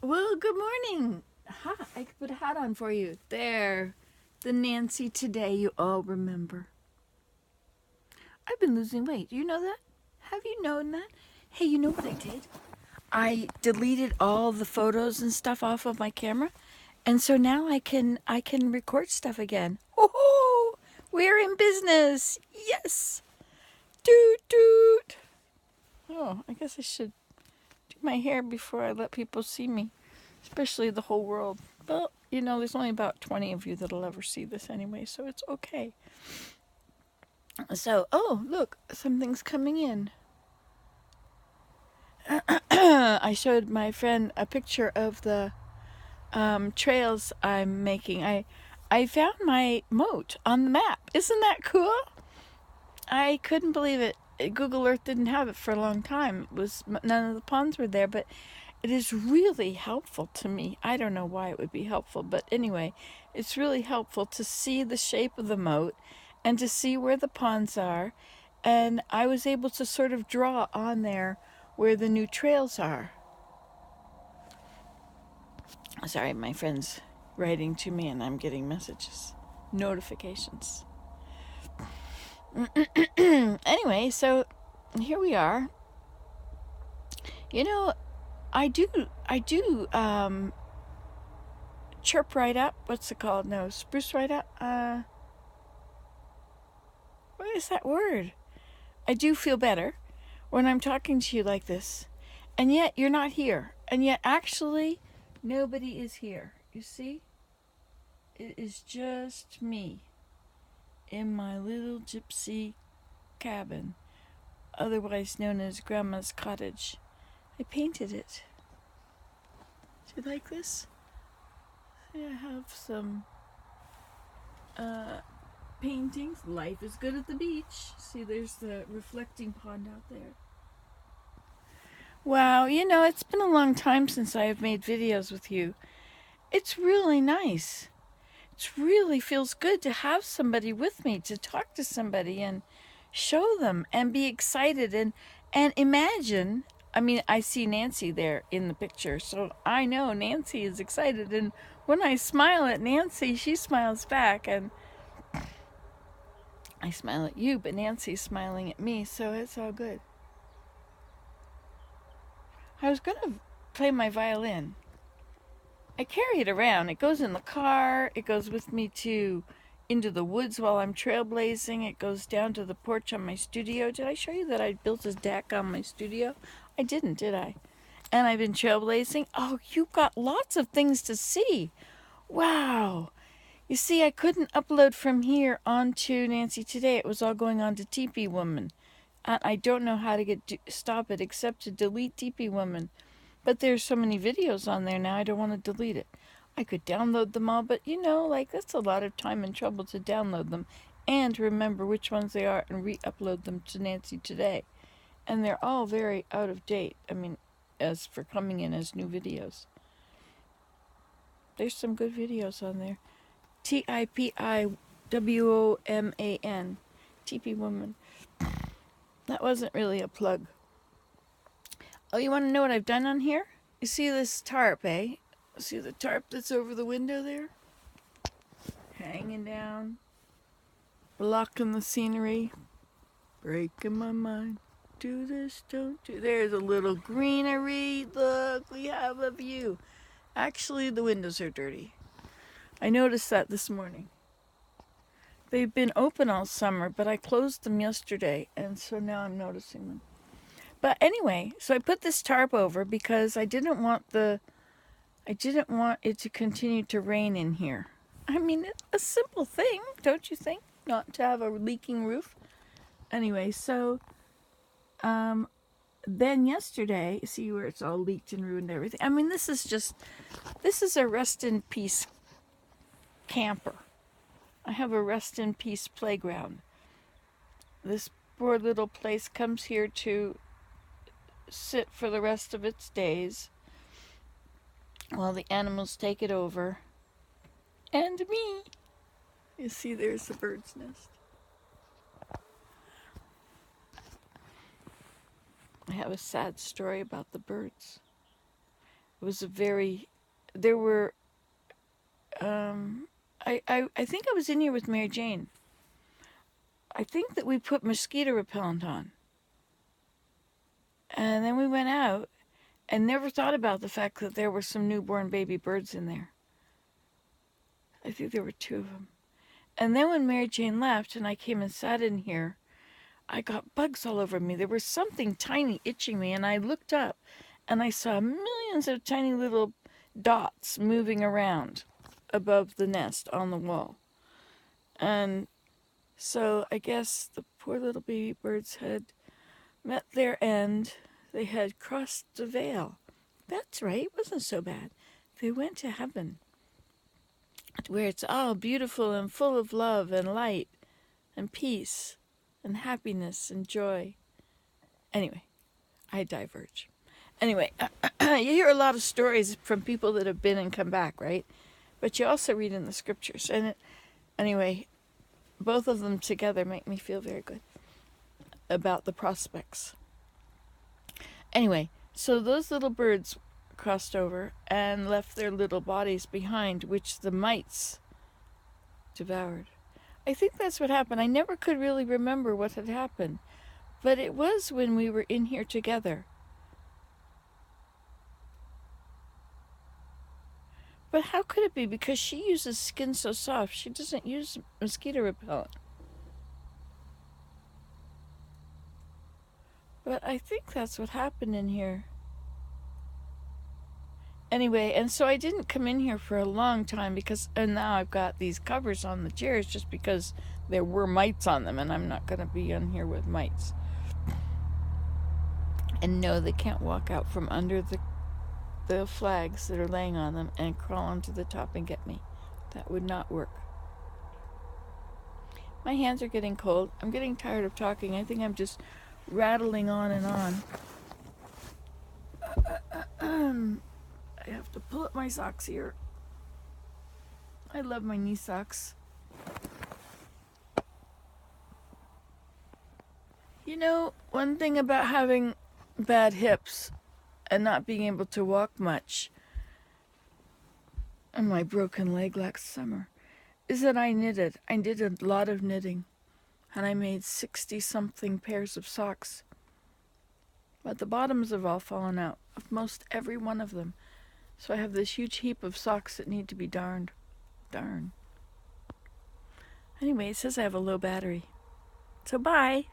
Well, good morning. Ha, I could put a hat on for you. There. The Nancy today you all remember. I've been losing weight. You know that? Have you known that? Hey, you know what I did? I deleted all the photos and stuff off of my camera. And so now I can record stuff again. Oh, we're in business. Yes. Doot doot. Oh, I guess I should do my hair before I let people see me, especially the whole world. Well, there's only about 20 of you that'll ever see this anyway, so it's okay. So, oh, look, something's coming in. I showed my friend a picture of the trails I'm making. I found my moat on the map. Isn't that cool? I couldn't believe it. Google Earth didn't have it for a long time. None of the ponds were there, but it is really helpful to me. I don't know why it would be helpful, but anyway, it's really helpful to see the shape of the moat and to see where the ponds are. And I was able to sort of draw on there where the new trails are. Sorry, my friend's writing to me and I'm getting messages, notifications. Anyway, so here we are. I do chirp right up. What's it called? No, spruce right up. What is that word? I do feel better when I'm talking to you like this. And yet you're not here. And yet actually nobody is here. You see? It is just me in my little gypsy cabin, otherwise known as Grandma's Cottage. I painted it. Do you like this? I have some paintings. Life is good at the beach. See, there's the reflecting pond out there. Wow, it's been a long time since I have made videos with you. It's really nice. It really feels good to have somebody with me, to talk to somebody and show them and be excited and imagine. I mean, I see Nancy there in the picture, so I know Nancy is excited. And when I smile at Nancy, she smiles back. And I smile at you, but Nancy's smiling at me, so it's all good. I was going to play my violin. I carry it around. It goes in the car. It goes with me into the woods while I'm trailblazing. It goes down to the porch on my studio. Did I show you that I built a deck on my studio? I didn't, did I? And I've been trailblazing. Oh, you've got lots of things to see. Wow. You see, I couldn't upload from here onto Nancy Today. It was all going on to Teepee Woman. And I don't know how to stop it except to delete Teepee Woman. But there's so many videos on there now, I don't want to delete it. I could download them all, but that's a lot of time and trouble to download them and remember which ones they are and re-upload them to Nancy Today. And they're all very out of date. I mean, as for coming in as new videos. There's some good videos on there. TIPIWOMAN. TP Woman. That wasn't really a plug. Oh, you want to know what I've done on here? You see this tarp, eh? See the tarp that's over the window there? Hanging down. Blocking the scenery. Breaking my mind. Do this, don't do. There's a little greenery. Look, we have a view. Actually, the windows are dirty. I noticed that this morning. They've been open all summer, but I closed them yesterday, and so now I'm noticing them. But anyway, so I put this tarp over because I didn't want it to continue to rain in here. I mean, a simple thing, don't you think? Not to have a leaking roof. Anyway, so then yesterday, see where it's all leaked and ruined everything. I mean, this is a rest in peace camper. I have a rest in peace playground. This poor little place comes here to sit for the rest of its days while the animals take it over. And me. You see, there's the bird's nest. I have a sad story about the birds. It was there were, I think I was in here with Mary Jane. I think that we put mosquito repellent on. And then we went out and never thought about the fact that there were some newborn baby birds in there. I think there were 2 of them. And then when Mary Jane left and I came and sat in here, I got bugs all over me. There was something tiny itching me, and I looked up and I saw millions of tiny little dots moving around above the nest on the wall. And so I guess the poor little baby birds had met their end. They had crossed the veil. That's right, it wasn't so bad. They went to heaven, where it's all beautiful and full of love and light and peace and happiness and joy. Anyway, I diverge. Anyway, you hear a lot of stories from people that have been and come back, right? But you also read in the scriptures. And anyway, both of them together make me feel very good about the prospects. Anyway, so those little birds crossed over and left their little bodies behind, which the mites devoured. I think that's what happened. I never could really remember what had happened, but it was when we were in here together. But how could it be? Because she uses Skin So Soft. She doesn't use mosquito repellent. But I think that's what happened in here. Anyway, and so I didn't come in here for a long time and now I've got these covers on the chairs just because there were mites on them, and I'm not going to be in here with mites. And no, they can't walk out from under the flags that are laying on them and crawl onto the top and get me. That would not work. My hands are getting cold. I'm getting tired of talking. I think I'm just rattling on and on. I have to pull up my socks here. I love my knee socks. You know, one thing about having bad hips and not being able to walk much, and my broken leg last summer, is that I knitted. I did a lot of knitting, and I made 60-something pairs of socks. But the bottoms have all fallen out, of most every one of them. So I have this huge heap of socks that need to be darned. Darn. Anyway, it says I have a low battery. So bye.